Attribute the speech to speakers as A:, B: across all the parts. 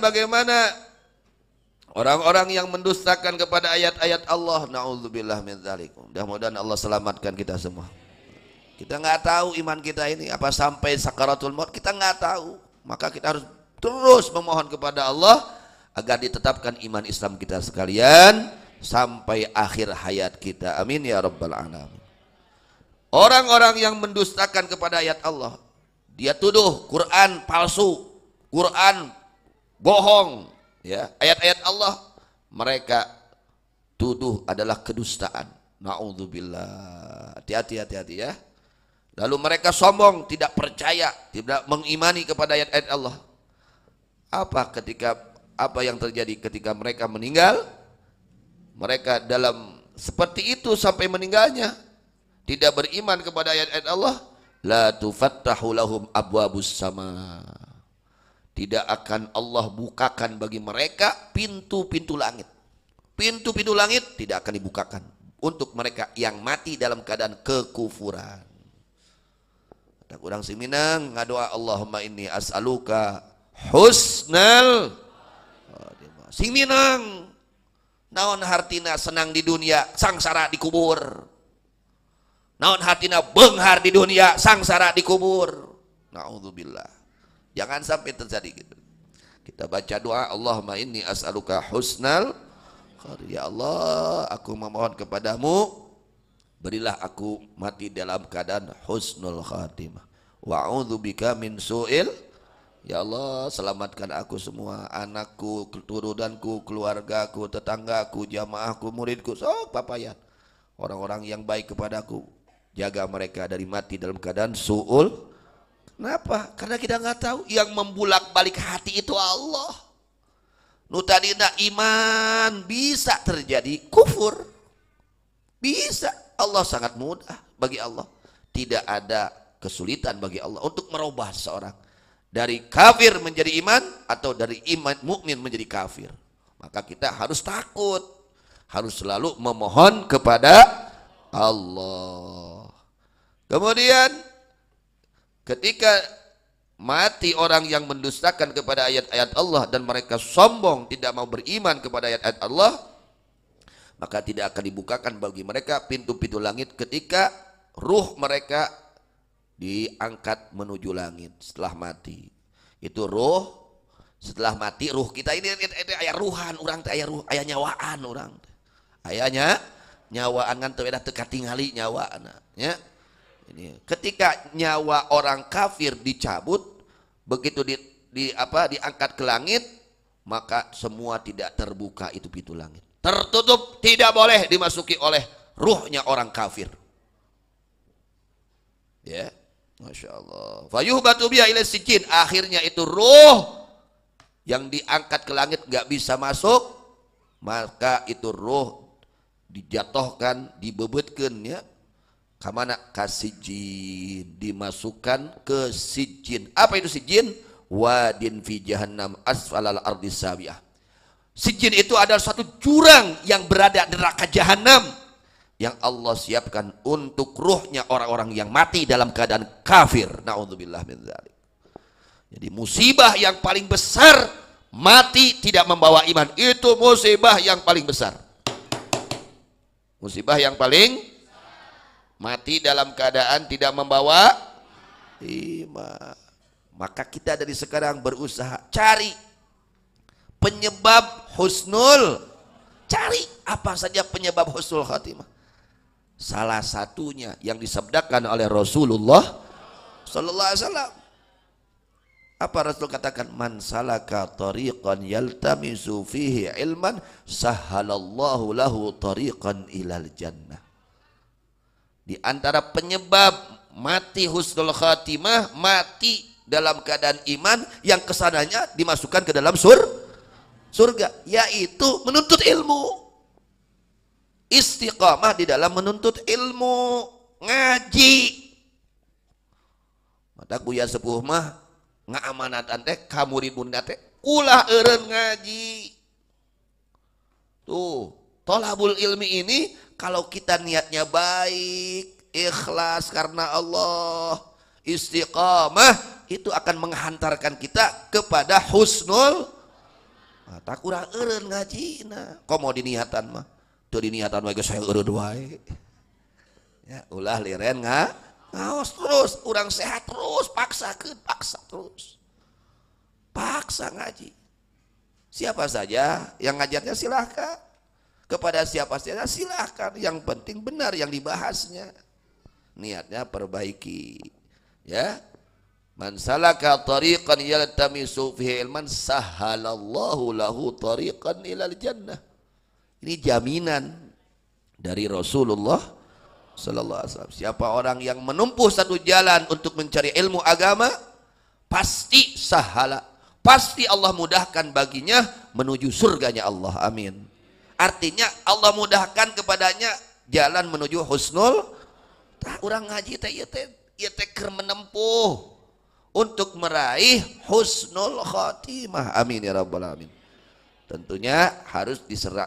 A: bagaimana orang-orang yang mendustakan kepada ayat-ayat Allah. Na'udzubillah min dzalik. Mudah-mudahan Allah selamatkan kita semua. Kita nggak tahu iman kita ini apa sampai sakaratul maut, kita nggak tahu. Maka kita harus terus memohon kepada Allah agar ditetapkan iman Islam kita sekalian sampai akhir hayat kita. Amin ya rabbal alamin. Orang-orang yang mendustakan kepada ayat Allah, dia tuduh Quran palsu, Quran bohong, ya, ayat-ayat Allah mereka tuduh adalah kedustaan. Naudzubillah. Hati-hati ya. Lalu mereka sombong, tidak percaya, tidak mengimani kepada ayat-ayat Allah. Apa yang terjadi ketika mereka meninggal? Mereka dalam seperti itu sampai meninggalnya, tidak beriman kepada ayat-ayat Allah. La tufattahu lahum abwabus sama. Tidak akan Allah bukakan bagi mereka pintu-pintu langit. Pintu-pintu langit tidak akan dibukakan untuk mereka yang mati dalam keadaan kekufuran. Tak kurang si Minang ngadoa Allahumma inni as'aluka husnal khatimah. Sing Minang naon hartina senang di dunia, sangsara di kubur. Naon hartina beunghar di dunia, sangsara di kubur. Naudzubillah. Jangan sampai terjadi gitu. Kita baca doa Allahumma inni as'aluka husnal khatimah. Ya Allah, aku memohon kepadamu, berilah aku mati dalam keadaan husnul khatimah. Wa'udzubika min su'il. Ya Allah, selamatkan aku semua, anakku, keturunanku, keluargaku, tetanggaku, jamaahku, muridku, papayan. Orang-orang yang baik kepadaku, jaga mereka dari mati dalam keadaan su'ul. Kenapa? Karena kita nggak tahu yang membulak-balik hati itu Allah. Nutadina iman bisa terjadi kufur. Bisa. Allah sangat mudah bagi Allah. Tidak ada kesulitan bagi Allah untuk merubah seorang dari kafir menjadi iman atau dari iman mukmin menjadi kafir. Maka kita harus takut, harus selalu memohon kepada Allah. Kemudian ketika mati orang yang mendustakan kepada ayat-ayat Allah dan mereka sombong tidak mau beriman kepada ayat-ayat Allah, maka tidak akan dibukakan bagi mereka pintu-pintu langit ketika ruh mereka diangkat menuju langit setelah mati. Itu ruh setelah mati, ruh kita ini aya ruhan orang teh, aya ruh, aya nyawaan orang. Ayanya nyawaan kan teu teu katingali nyawaana, nya. Ini ketika nyawa orang kafir dicabut, begitu diangkat ke langit, maka semua tidak terbuka itu pintu langit. Tertutup, tidak boleh dimasuki oleh ruhnya orang kafir. Ya, masya Allah. Fayuhbatu biha ila sijjin. Akhirnya itu ruh yang diangkat ke langit nggak bisa masuk, maka itu ruh dijatuhkan, dibebetkeun ya. Kamana kasijin, dimasukkan ke sijjin. Apa itu sijjin? Wadin fi jahannam asfalal ardi sabiyah. Sijjin itu adalah satu jurang yang berada di neraka jahanam yang Allah siapkan untuk ruhnya orang-orang yang mati dalam keadaan kafir. Naudzubillah min dzalik. Jadi musibah yang paling besar mati tidak membawa iman. Itu musibah yang paling besar. Musibah yang paling mati dalam keadaan tidak membawa iman. Maka kita dari sekarang berusaha cari penyebab husnul, cari apa saja penyebab husnul khatimah. Salah satunya yang disabdakan oleh Rasulullah sallallahu alaihi wasallam. Apa Rasul katakan? Man salaka tariqan yaltamisu fihi ilman sahhalallahu lahu tariqan ilal jannah. Di antara penyebab mati husnul khatimah, mati dalam keadaan iman yang kesananya dimasukkan ke dalam surga, yaitu menuntut ilmu, istiqamah di dalam menuntut ilmu, ngaji. Mata kuya sepuh mah ngaamanatan teh kamuridun teh ulah eureun ngaji. Tuh, tolabul ilmi ini kalau kita niatnya baik, ikhlas karena Allah, istiqamah, itu akan menghantarkan kita kepada husnul tak kurang eureun ngajina. Komo diniatan mah. Teu diniatan wae geus eureun wae. Ya, ulah liren ngaos terus, urang sehat terus, paksa terus. Paksa ngaji. Siapa saja yang ngajarnya silahkan. Kepada siapa saja silahkan. Yang penting benar yang dibahasnya. Niatnya perbaiki. Ya. Man salaka tariqan yaltamisu fihi ilman sahhalallahu lahu tariqan ilal jannah. Ini jaminan dari Rasulullah sallallahu alaihi wasallam. Siapa orang yang menempuh satu jalan untuk mencari ilmu agama, pasti sahala, pasti Allah mudahkan baginya menuju surganya Allah. Amin. Artinya Allah mudahkan kepadanya jalan menuju husnul. Tah urang ngaji teh ieu teh keur menempuh untuk meraih husnul khotimah. Amin ya rabbal alamin. Tentunya harus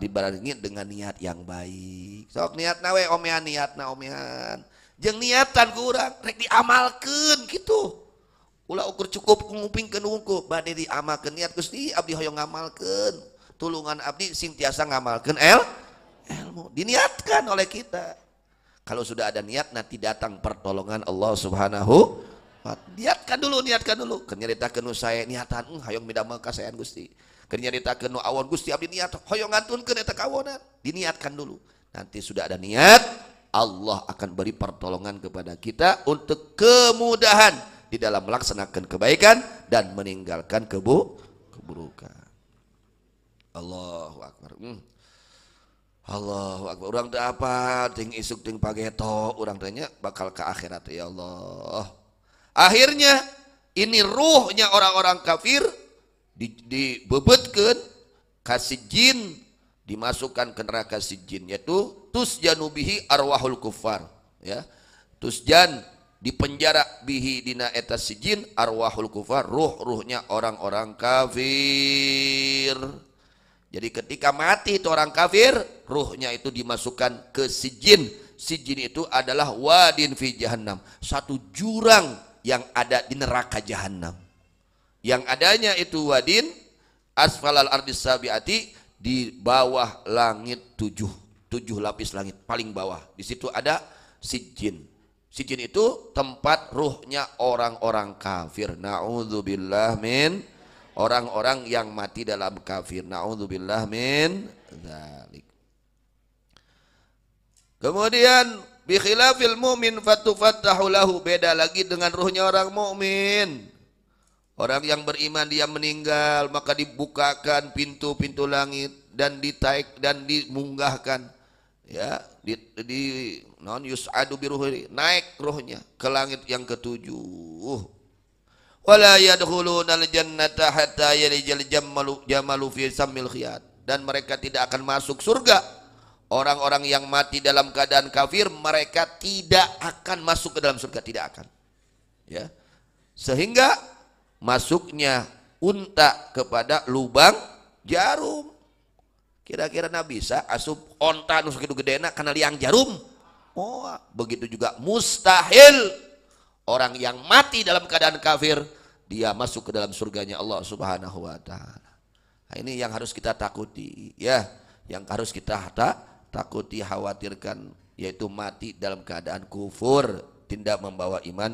A: dibarengi dengan niat yang baik. Sok niatna we omean, niatna omean. Jeung niatan ku urang rek diamalkeun kitu. Ulah ukur cukup ngupingkeun unggul bade diamalkeun niat Gusti abdi hoyong ngamalkeun. Tulungan abdi sing tiasa ngamalkeun ilmu. Diniatkan oleh kita. Kalau sudah ada niat nanti datang pertolongan Allah Subhanahu. Niatkan dulu. Kenyaritakeun nu sae niatan hoyong midamel kasayan Gusti. Kenyaritakeun nu awon Gusti abdi niat hoyong ngantunkeun eta kawonan. Diniatkan dulu. Nanti sudah ada niat, Allah akan beri pertolongan kepada kita untuk kemudahan di dalam melaksanakan kebaikan dan meninggalkan keburukan. Allahu akbar. Allahu akbar. Urang teh apa ting isuk ting pageto, urang teh nya bakal ke akhirat ya Allah. Akhirnya ini ruhnya orang-orang kafir dibebetkeun ka sijin, dimasukkan ke neraka sijin, yaitu tusjanu bihi arwahul kufar, ya. Tusjan dipenjara bihi dina eta sijin arwahul kufar, ruh-ruhnya orang-orang kafir. Jadi ketika mati itu orang kafir, ruhnya itu dimasukkan ke sijin. Sijin itu adalah wadin fi jahannam, satu jurang yang ada di neraka jahannam. Yang adanya itu wadin asfalal ardis sabiati, di bawah langit tujuh lapis langit paling bawah. Di situ ada sijin. Sijin itu tempat ruhnya orang-orang kafir. Na'udzubillah min orang-orang yang mati dalam kafir. Na'udzubillah min dzalik. Kemudian bi khilafil mu'min fatufattahu lahu, beda lagi dengan ruhnya orang mukmin. Orang yang beriman dia meninggal maka dibukakan pintu-pintu langit dan ditaik dan dimunggahkan, ya, di non yus'adu biruhi, naik ruhnya ke langit yang ketujuh. Wala yadkhulunal jannata hatta yalijal jamalu fi sammil khiyat, dan mereka tidak akan masuk surga. Orang-orang yang mati dalam keadaan kafir, mereka tidak akan masuk ke dalam surga, tidak akan. Ya. Sehingga masuknya unta kepada lubang jarum. Kira-kira bisa asup onta nu sakitu gedena kana liang jarum? Oh, begitu juga mustahil orang yang mati dalam keadaan kafir dia masuk ke dalam surganya Allah Subhanahu wa taala. Nah, ini yang harus kita takuti, ya. Yang harus kita takuti, khawatirkan, yaitu mati dalam keadaan kufur, tidak membawa iman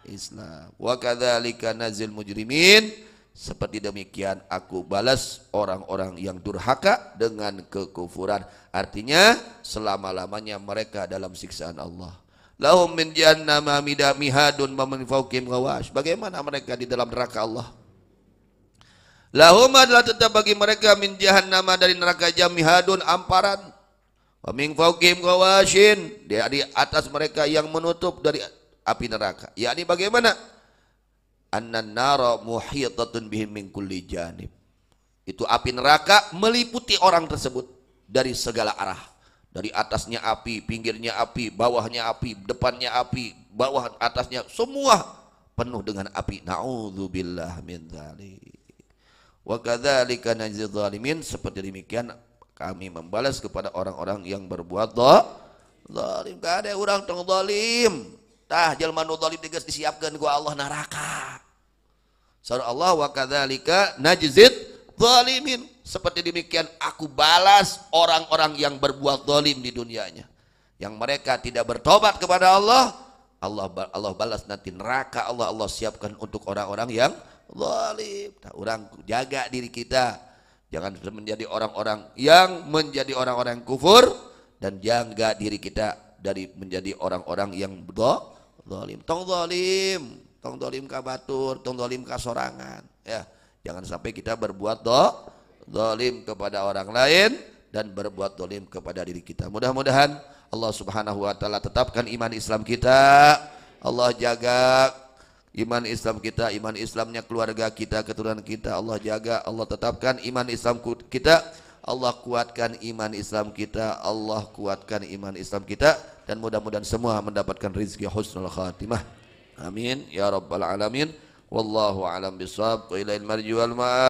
A: Islam. Wa kadzalika nazil mujrimin, seperti demikian aku balas orang-orang yang durhaka dengan kekufuran. Artinya selama-lamanya mereka dalam siksaan Allah. Lahum min jahannama mihadun wa min fawqihim ghawash. Bagaimana mereka di dalam neraka Allah? Lahum adalah tetap bagi mereka min jahannama, dari neraka jamihadun, amparan. Wa min fawqihim ghawashin, di atas mereka yang menutup dari api neraka. Yakni bagaimana? Annan nara muhitatun bihim min kulli janib. Itu api neraka meliputi orang tersebut dari segala arah. Dari atasnya api, pinggirnya api, bawahnya api, depannya api, bawah atasnya semua penuh dengan api. Na'udzubillah min dzalik. Wa kadzalika najzil zalimin, seperti demikian kami membalas kepada orang-orang yang berbuat zalim. Gak ada orang tong zalim. Tah jelema nu zalim geus disiapkeun ku Allah neraka. Surah Allah wa kadzalika najzid zalimin. Seperti demikian aku balas orang-orang yang berbuat zalim di dunianya. Yang mereka tidak bertobat kepada Allah, Allah balas nanti neraka Allah siapkan untuk orang-orang yang zalim. Nah, orang jaga diri kita, jangan menjadi orang-orang yang menjadi orang-orang kufur, dan jaga diri kita dari menjadi orang-orang yang zalim. Tong zalim ka batur, tong zalim ka sorangan. Ya, jangan sampai kita berbuat zalim kepada orang lain dan berbuat zalim kepada diri kita. Mudah-mudahan Allah Subhanahu wa taala tetapkan iman Islam kita. Allah jaga iman Islam kita, iman Islamnya keluarga kita, keturunan kita. Allah jaga, Allah tetapkan iman Islam kita. Allah kuatkan iman Islam kita. Allah kuatkan iman Islam kita, dan mudah-mudahan semua mendapatkan rezeki husnul khatimah. Amin ya rabbal alamin. Wallahu a'lam bishawab. Wa ilal marji wal ma'ab.